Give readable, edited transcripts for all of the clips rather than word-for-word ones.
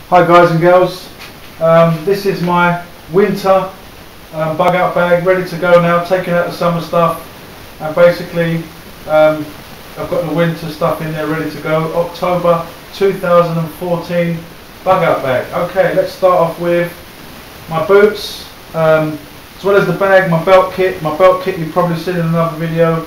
Hi guys and girls, this is my winter bug out bag, ready to go now, taking out the summer stuff, and basically I've got the winter stuff in there ready to go. October 2014 bug out bag. Okay, let's start off with my boots, as well as the bag, my belt kit. My belt kit you've probably seen in another video,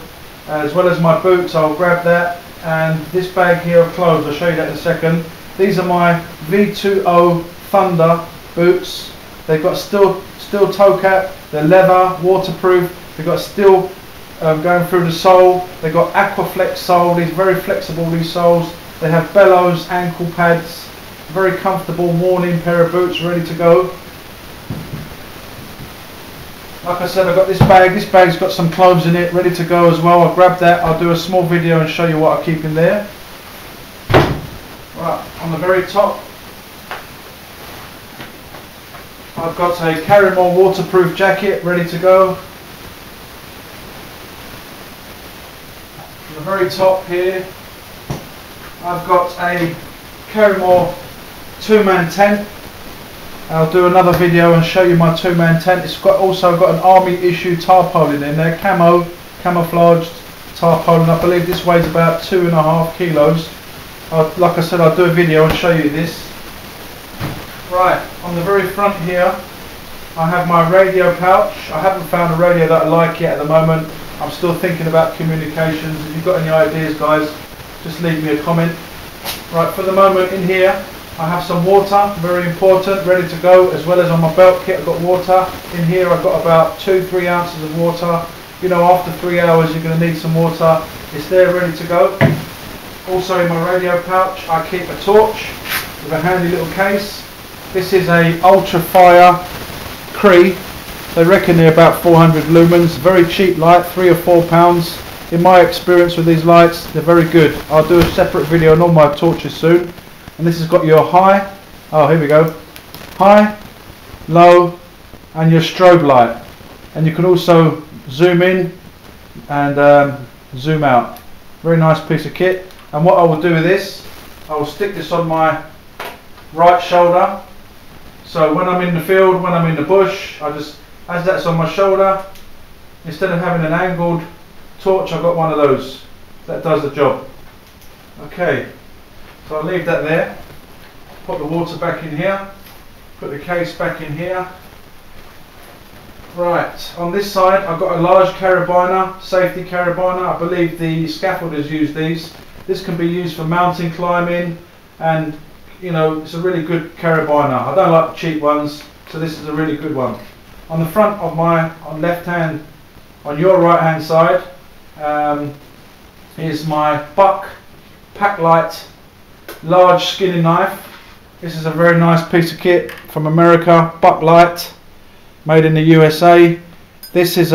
as well as my boots. I'll grab that, and this bag here of clothes, I'll show you that in a second. These are my V2O Thunder boots. They've got steel toe cap, they're leather, waterproof, they've got steel going through the sole, they've got Aquaflex sole, these are very flexible, these soles. They have bellows ankle pads, very comfortable morning pair of boots ready to go. Like I said, I've got this bag's got some clothes in it ready to go as well. I'll grab that, I'll do a small video and show you what I keep in there. Right, on the very top I've got a Karrimor waterproof jacket ready to go. On the very top here I've got a Karrimor two-man tent. I'll do another video and show you my two-man tent. It's also got an army issue tarpaulin in there, camouflaged tarpaulin. I believe this weighs about 2.5 kilos. Like I said, I'll do a video and show you this. Right, on the very front here I have my radio pouch. I haven't found a radio that I like yet at the moment. I'm still thinking about communications. If you've got any ideas guys, just leave me a comment. Right, for the moment in here I have some water, very important, ready to go, as well as on my belt kit I've got water. In here I've got about 2-3 ounces of water. You know, after 3 hours you're going to need some water. It's there ready to go. Also in my radio pouch I keep a torch with a handy little case. This is a Ultrafire Cree. They reckon they're about 400 lumens. Very cheap light, £3 or £4. In my experience with these lights, they're very good. I'll do a separate video on all my torches soon. And this has got your high, oh here we go, high, low, and your strobe light. And you can also zoom in and zoom out. Very nice piece of kit. And what I will do with this, I will stick this on my right shoulder. So when I'm in the field, when I'm in the bush, I just, as that's on my shoulder, instead of having an angled torch, I've got one of those. That does the job. Okay, so I'll leave that there. Put the water back in here. Put the case back in here. Right, on this side I've got a large carabiner, safety carabiner. I believe the scaffolders use these. This can be used for mountain climbing, and you know, it's a really good carabiner. I don't like the cheap ones, so this is a really good one. On the front of my, on left hand, on your right hand side, is my Buck Packlight large skinning knife. This is a very nice piece of kit from America, Bucklight, made in the USA. This is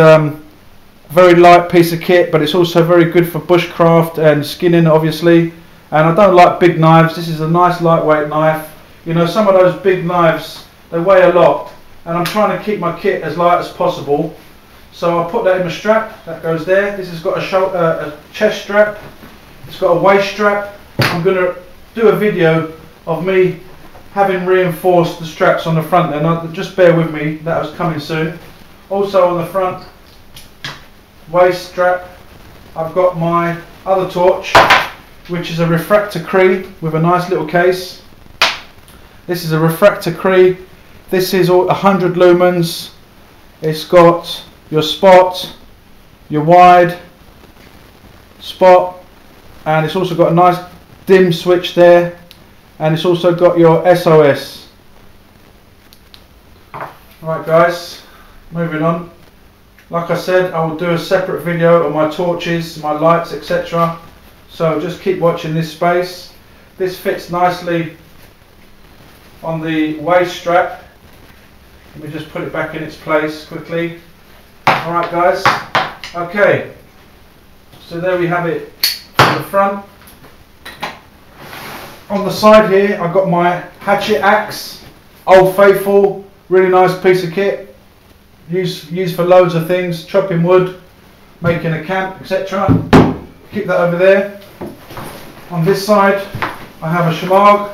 very light piece of kit, but it's also very good for bushcraft and skinning obviously. And I don't like big knives. This is a nice lightweight knife. You know, some of those big knives, they weigh a lot, and I'm trying to keep my kit as light as possible. So I'll put that in the strap, that goes there. This has got a chest strap, it's got a waist strap. I'm going to do a video of me having reinforced the straps on the front there. Now, just bear with me, that was coming soon. Also on the front waist strap I've got my other torch, which is a Refractor Cree with a nice little case. This is a Refractor Cree. This is 100 lumens. It's got your spot, your wide spot, and it's also got a nice dim switch there, and it's also got your SOS. Alright guys, moving on. Like I said, I will do a separate video on my torches, my lights, etc. So just keep watching this space. This fits nicely on the waist strap. Let me just put it back in its place quickly. Alright guys, okay, so there we have it on the front. On the side here I've got my hatchet axe, Old Faithful, really nice piece of kit, used for loads of things, chopping wood, making a camp, etc. Keep that over there. On this side I have a Shimag,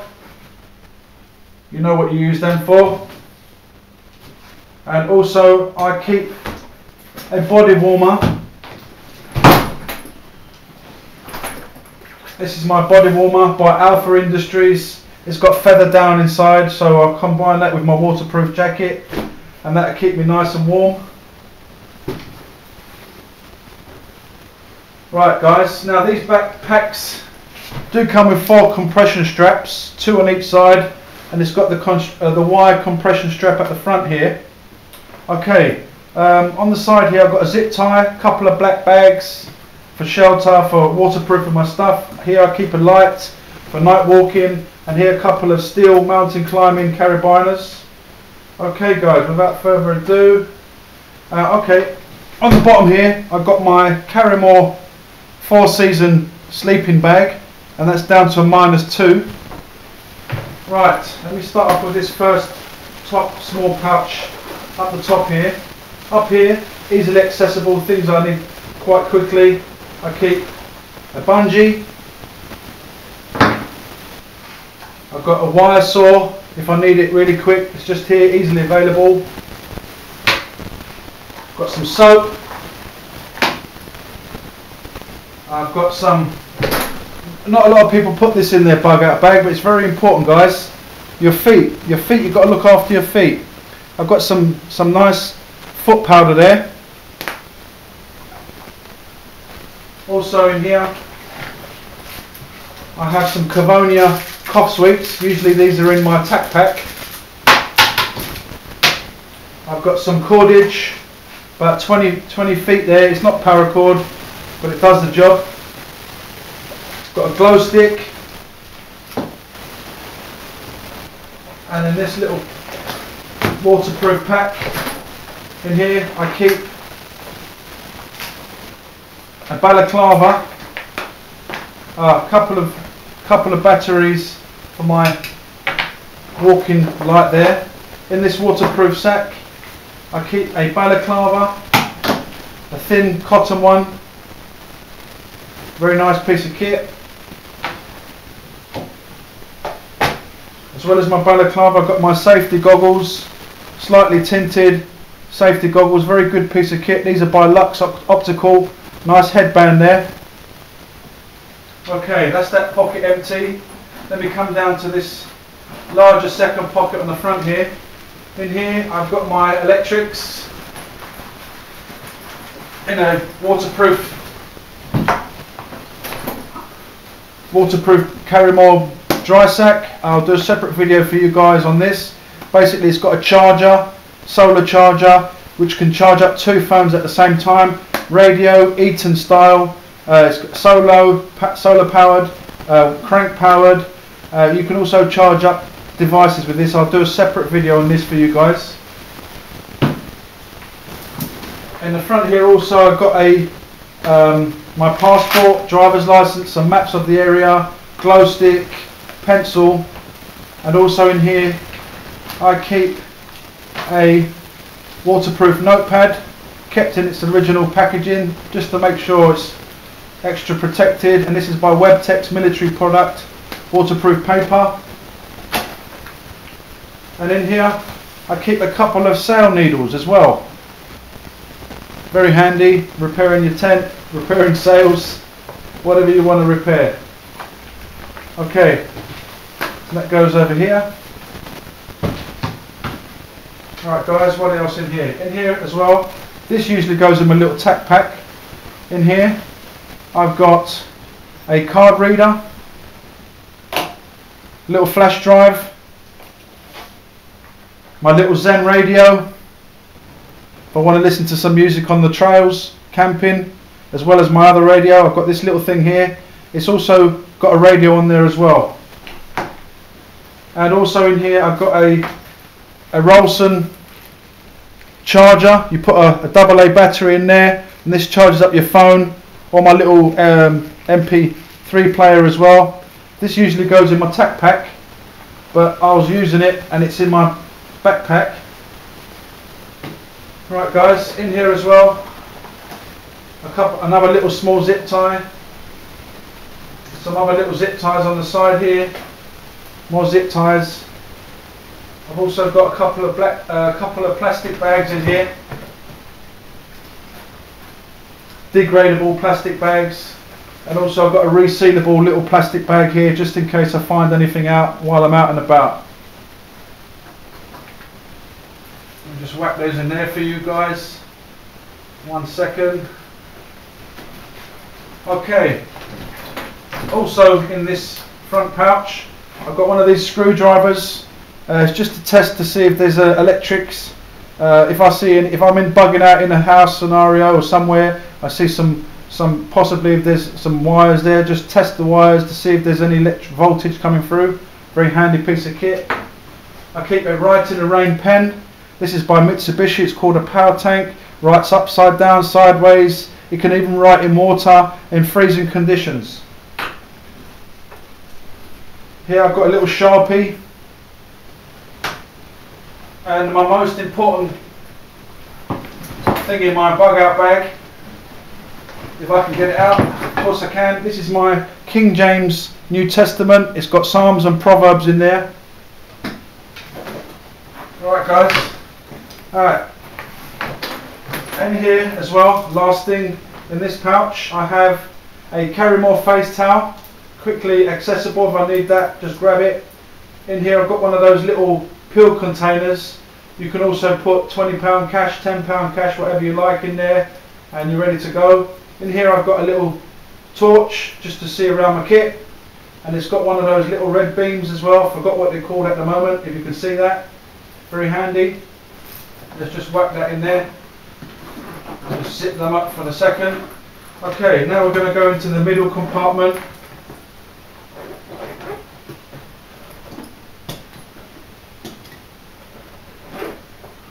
You know what you use them for. And also I keep a body warmer. This is my body warmer by Alpha Industries. It's got feather down inside, so I'll combine that with my waterproof jacket and that'll keep me nice and warm. Right guys, now these backpacks do come with 4 compression straps, 2 on each side, and it's got the wire compression strap at the front here. Okay, on the side here I've got a zip tie, a couple of black bags for shelter, for waterproofing my stuff. Here I keep a light for night walking, and here a couple of steel mountain climbing carabiners. Okay guys, without further ado, okay, on the bottom here I've got my Karrimor 4-season sleeping bag, and that's down to a -2. Right, let me start off with this first top small pouch up the top here. Up here, easily accessible things I need quite quickly. I keep a bungee. I've got a wire saw if I need it really quick. It's just here, easily available. Got some soap. I've got some, not a lot of people put this in their bug out bag, but it's very important guys. Your feet, you've got to look after your feet. I've got some nice foot powder there. Also in here I have some Cavonia cough sweets. Usually these are in my tack pack. I've got some cordage, about 20 feet there. It's not paracord, but it does the job. Got a glow stick, and in this little waterproof pack in here I keep a balaclava, a couple of batteries for my walking light there. In this waterproof sack I keep a balaclava, a thin cotton one, very nice piece of kit. As well as my balaclava, I've got my safety goggles, slightly tinted safety goggles, very good piece of kit. These are by Lux Optical, nice headband there. Okay, that's that pocket empty. Let me come down to this larger second pocket on the front here. In here I've got my electrics in a waterproof Karrimor dry sack. I'll do a separate video for you guys on this. Basically it's got a charger, solar charger, which can charge up 2 phones at the same time. Radio, Eaton style, it's got solar powered, crank powered. You can also charge up devices with this. I'll do a separate video on this for you guys. In the front here also I've got a my passport, driver's license, some maps of the area, glow stick, pencil, and also in here I keep a waterproof notepad, kept in its original packaging just to make sure it's extra protected, and this is by Webtex military product, waterproof paper. And in here I keep a couple of sail needles as well. Very handy, repairing your tent, repairing sails, whatever you want to repair. Okay, that goes over here. Alright guys, what else in here? In here as well, this usually goes in my little tack pack. In here I've got a card reader, little flash drive, my little Zen radio if I want to listen to some music on the trails, camping, as well as my other radio. I've got this little thing here. It's also got a radio on there as well. And also in here I've got a Rolson charger. You put a AA battery in there and this charges up your phone, or my little MP3 player as well. This usually goes in my tack pack, but I was using it and it's in my backpack. Right guys, in here as well another little small zip tie, some other little zip ties on the side here, more zip ties, I've also got a couple of plastic bags in here, degradable plastic bags, and also I've got a resealable little plastic bag here just in case I find anything out while I'm out and about. I'll just whack those in there for you guys. 1 second. Okay, also in this front pouch I've got one of these screwdrivers. It's just to test to see if there's electrics. If I'm in bugging out in a house scenario or somewhere, I see some possibly if there's some wires there, just test the wires to see if there's any electric voltage coming through. Very handy piece of kit. I keep a Write in the Rain pen. This is by Mitsubishi. It's called a Power Tank. Writes upside down, sideways. It can even write in water in freezing conditions. Here I've got a little Sharpie. And my most important thing in my bug out bag, if I can get it out, of course I can. This is my King James New Testament. It's got Psalms and Proverbs in there. Alright guys. Alright. And here as well, last thing in this pouch, I have a Carrymore face towel. Quickly accessible if I need that, just grab it. In here I've got one of those little pill containers. You can also put £20 cash, £10 cash, whatever you like in there, and you're ready to go. In here I've got a little torch just to see around my kit, and it's got one of those little red beams as well. Forgot what they're called at the moment, if you can see that. Very handy. Let's just whack that in there. I'll just zip them up for a second. Okay, now we're going to go into the middle compartment.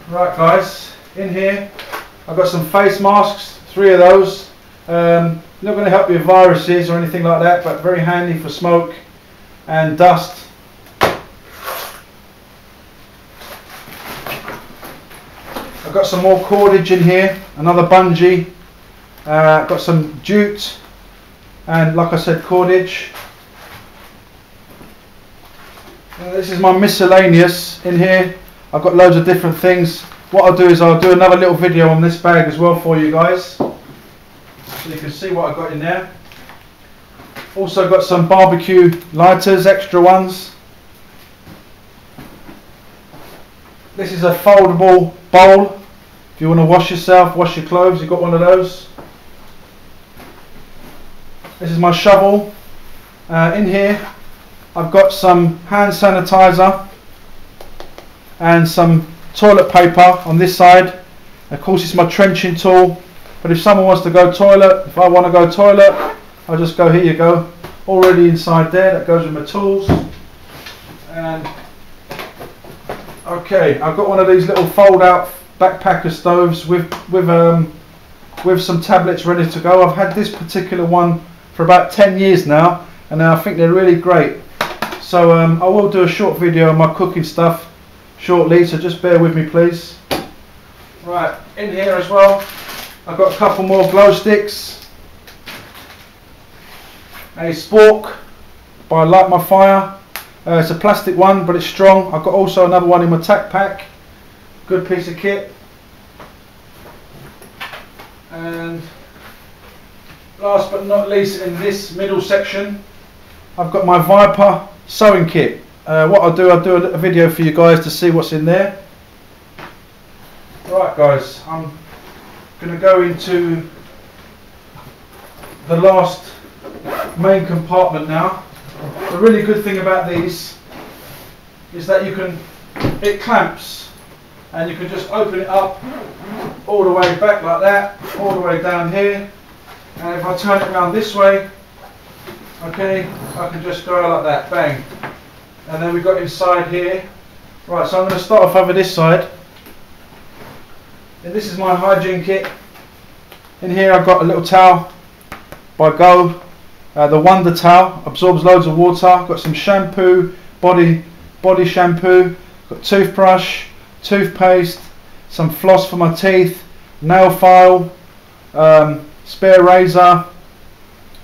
Right guys, in here I've got some face masks, 3 of those. Not going to help you with viruses or anything like that, but very handy for smoke and dust. I've got some more cordage in here, another bungee, got some jute, and like I said, cordage. This is my miscellaneous in here. I've got loads of different things. What I'll do is I'll do another little video on this bag as well for you guys, so you can see what I've got in there. Also got some barbecue lighters, extra ones. This is a foldable bowl. If you want to wash yourself, wash your clothes, you've got one of those. This is my shovel. In here I've got some hand sanitizer and some toilet paper on this side. Of course it's my trenching tool, but if someone wants to go toilet, if I want to go toilet, I'll just go, here you go, already inside there. That goes with my tools. And okay, I've got one of these little fold out backpacker stoves with some tablets ready to go. I've had this particular one for about 10 years now, and I think they're really great. So I will do a short video on my cooking stuff shortly, so just bear with me please. Right, in here as well I've got a couple more glow sticks, a spork by Light My Fire. It's a plastic one but it's strong. I've got also another one in my tack pack. Good piece of kit. And last but not least, in this middle section I've got my Viper sewing kit. What I'll do a video for you guys to see what's in there. Right guys, I'm going to go into the last main compartment now. The really good thing about these is that it clamps, and you can just open it up all the way back like that, all the way down here, and if I turn it around this way, okay, I can just go like that, bang. And then we've got inside here. Right, so I'm going to start off over this side. And this is my hygiene kit. In here I've got a little towel by Go. The Wonder Towel, absorbs loads of water. I've got some shampoo, body shampoo. Got toothbrush, toothpaste, some floss for my teeth, nail file, spare razor,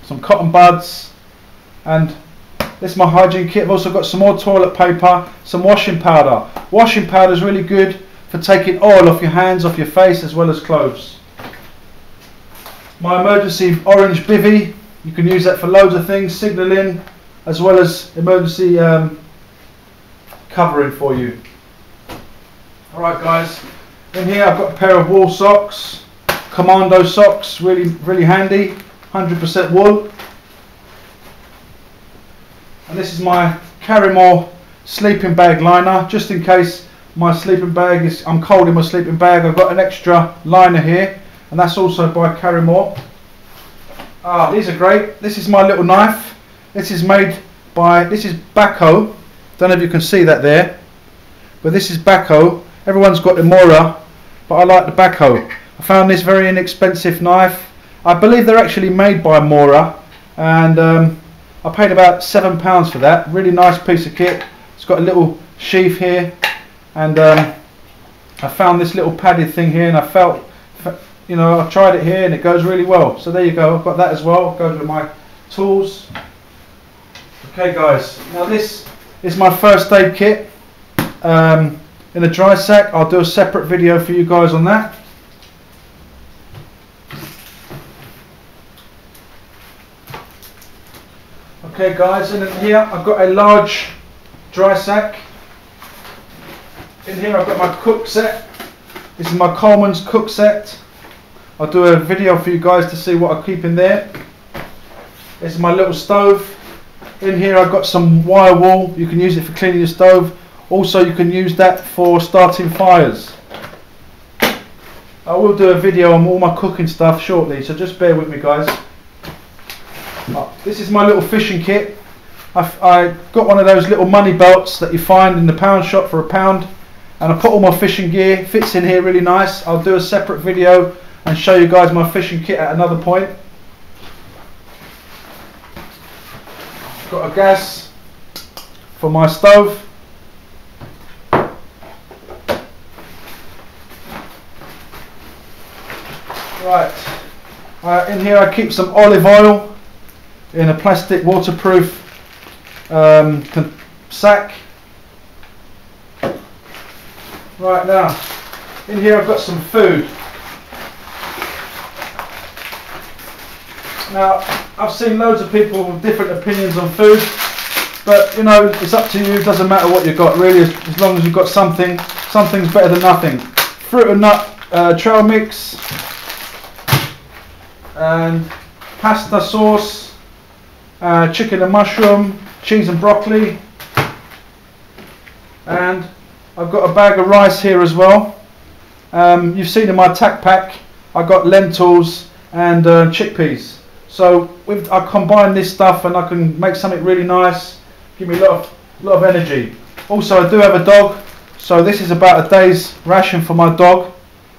some cotton buds, and This is my hygiene kit. I've also got some more toilet paper, some washing powder. Washing powder is really good for taking oil off your hands, off your face, as well as clothes. My emergency orange bivvy, you can use that for loads of things, signalling, as well as emergency covering for you. Alright guys, in here I've got a pair of wool socks, commando socks, really handy, 100% wool. And this is my Karrimor sleeping bag liner, just in case my sleeping bag is, I'm cold in my sleeping bag. I've got an extra liner here, and that's also by Karrimor. These are great. This is my little knife. This is made by, this is Bahco. Don't know if you can see that there, but this is Bahco. Everyone's got the Mora, but I like the Bahco. I found this very inexpensive knife. I believe they're actually made by Mora, and I paid about £7 for that. Really nice piece of kit. It's got a little sheath here, and I found this little padded thing here, and I felt, you know, I tried it here and it goes really well. So there you go, I've got that as well. It goes with my tools. Okay guys, now this is my first aid kit in a dry sack. I'll do a separate video for you guys on that. Okay guys, and in here I've got a large dry sack. In here I've got my cook set. This is my Coleman's cook set. I'll do a video for you guys to see what I keep in there. This is my little stove. In here I've got some wire wool. You can use it for cleaning your stove. Also you can use that for starting fires. I will do a video on all my cooking stuff shortly, so just bear with me guys. This is my little fishing kit. I got one of those little money belts that you find in the pound shop for £1, and I put all my fishing gear. Fits in here really nice. I'll do a separate video and show you guys my fishing kit at another point. Got a gas for my stove. Right, in here I keep some olive oil in a plastic waterproof sack. Right, now in here I've got some food. Now I've seen loads of people with different opinions on food, but you know, it's up to you. It doesn't matter what you've got really, as long as you've got something. Something's better than nothing. Fruit and nut trail mix, and pasta sauce, chicken and mushroom, cheese and broccoli, and I've got a bag of rice here as well. You've seen in my tack pack I got lentils and chickpeas. So I combine this stuff and I can make something really nice, give me a lot of energy. Also I do have a dog, so this is about a day's ration for my dog.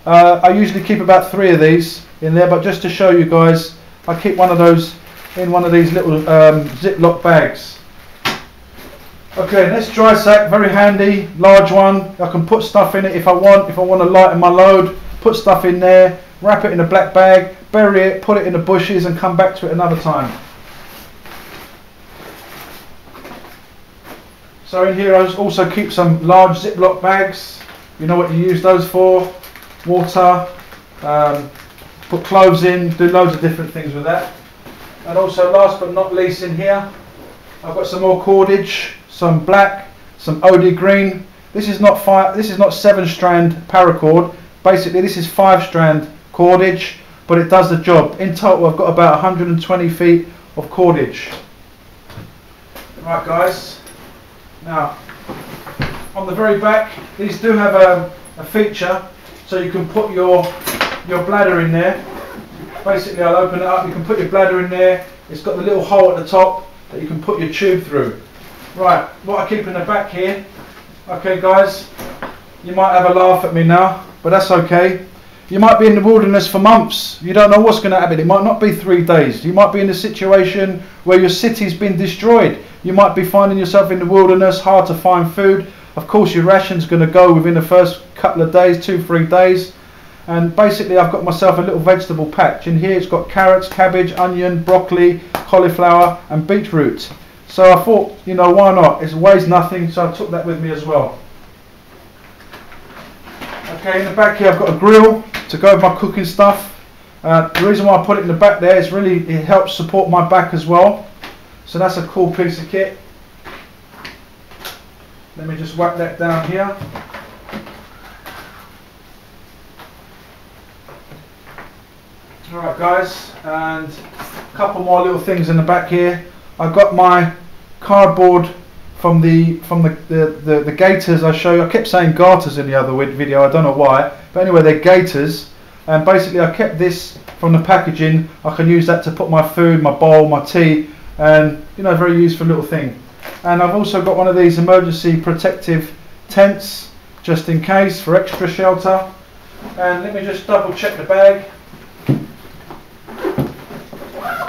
I usually keep about 3 of these in there, but just to show you guys, I keep one of those in one of these little Ziploc bags. Okay, this dry sack, very handy, large one. I can put stuff in it if I want to lighten my load, put stuff in there, wrap it in a black bag, bury it, put it in the bushes and come back to it another time. So in here I also keep some large Ziploc bags. You know what you use those for. Water, put clothes in, do loads of different things with that. And also last but not least in here, I've got some more cordage, some black, some OD green. This is not 7-strand paracord. Basically this is 5-strand cordage, but it does the job. In total I've got about 120 feet of cordage. Right guys, now on the very back these do have a feature so you can put your bladder in there. Basically I'll open it up, you can put your bladder in there. It's got the little hole at the top that you can put your tube through. Right, what I keep in the back here, okay guys, you might have a laugh at me now, but that's okay. You might be in the wilderness for months. You don't know what's going to happen. It might not be 3 days. You might be in a situation where your city's been destroyed. You might be finding yourself in the wilderness, hard to find food. Of course your ration's going to go within the first couple of days, 2-3 days. And basically I've got myself a little vegetable patch. In here it's got carrots, cabbage, onion, broccoli, cauliflower and beetroot. So I thought, you know, why not? It weighs nothing, so I took that with me as well. Okay, in the back here I've got a grill to go with my cooking stuff. The reason why I put it in the back there is really it helps support my back as well. So that's a cool piece of kit. Let me just whack that down here. Alright guys, and a couple more little things in the back here. I've got my cardboard from the gaiters I show you. I kept saying garters in the other video, I don't know why, but anyway they're gaiters, and basically I kept this from the packaging. I can use that to put my food, my bowl, my tea, and you know, very useful little thing. And I've also got one of these emergency protective tents just in case, for extra shelter. And let me just double check the bag.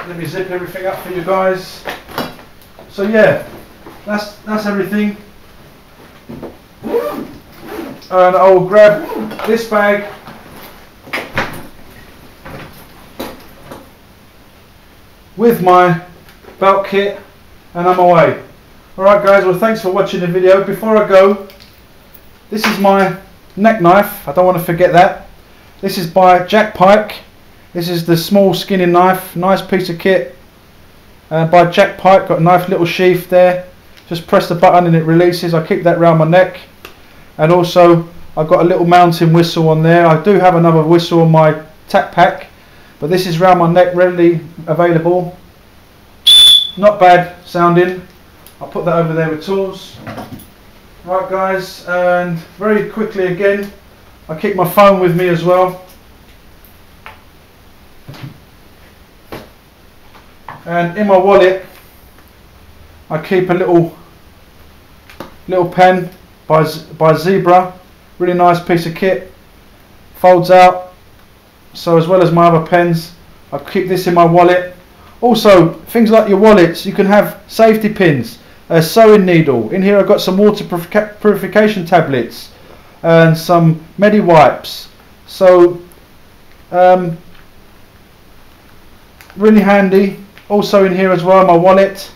Let me zip everything up for you guys. So yeah, that's everything. And I'll grab this bag with my belt kit and I'm away. Alright guys, well thanks for watching the video. Before I go, this is my neck knife, I don't want to forget that. This is by Jack Pike. This is the small skinny knife, nice piece of kit by Jack Pike. Got a nice little sheath there. Just press the button and it releases. I keep that around my neck. And also I've got a little mountain whistle on there. I do have another whistle on my tack pack, but this is around my neck, readily available. Not bad sounding. I'll put that over there with tools. Right guys, and very quickly again, I keep my phone with me as well. And in my wallet I keep a little pen by Zebra, really nice piece of kit, folds out. So as well as my other pens, I keep this in my wallet. Also things like your wallets, you can have safety pins, a sewing needle. In here I've got some water purification tablets and some Medi wipes. So really handy. Also in here as well, my wallet,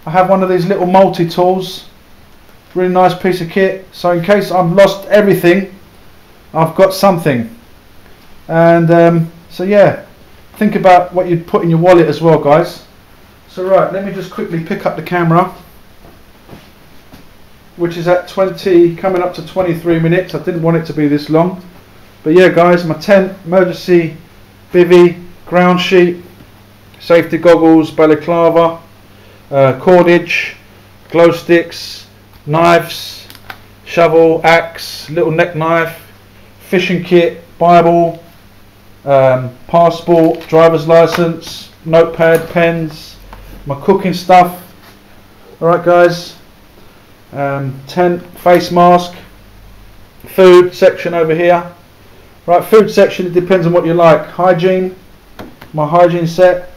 I have one of these little multi-tools, really nice piece of kit, so in case I've lost everything, I've got something. And so yeah, think about what you'd put in your wallet as well guys. So right, let me just quickly pick up the camera, which is at coming up to 23 minutes. I didn't want it to be this long, but yeah guys, my tent, emergency bivvy, ground sheet, safety goggles, balaclava, cordage, glow sticks, knives, shovel, axe, little neck knife, fishing kit, Bible, passport, driver's license, notepad, pens, my cooking stuff. Alright guys, tent, face mask, food section over here. Right, food section, it depends on what you like. Hygiene, my hygiene set,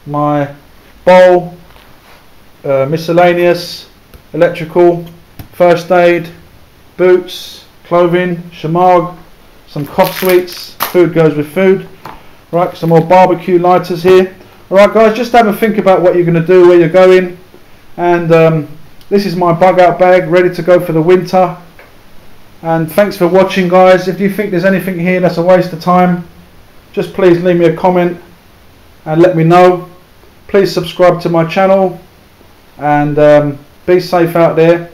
my bowl, miscellaneous, electrical, first aid, boots, clothing, shamag, some cough sweets, food goes with food. Right, some more barbecue lighters here. Alright guys, just have a think about what you're going to do, where you're going. And this is my bug out bag, ready to go for the winter. And thanks for watching guys. If you think there's anything here that's a waste of time, just please leave me a comment and let me know. Please subscribe to my channel, and be safe out there.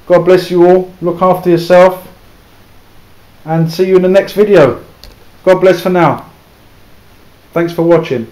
God bless you all. Look after yourself, and see you in the next video. God bless for now. Thanks for watching.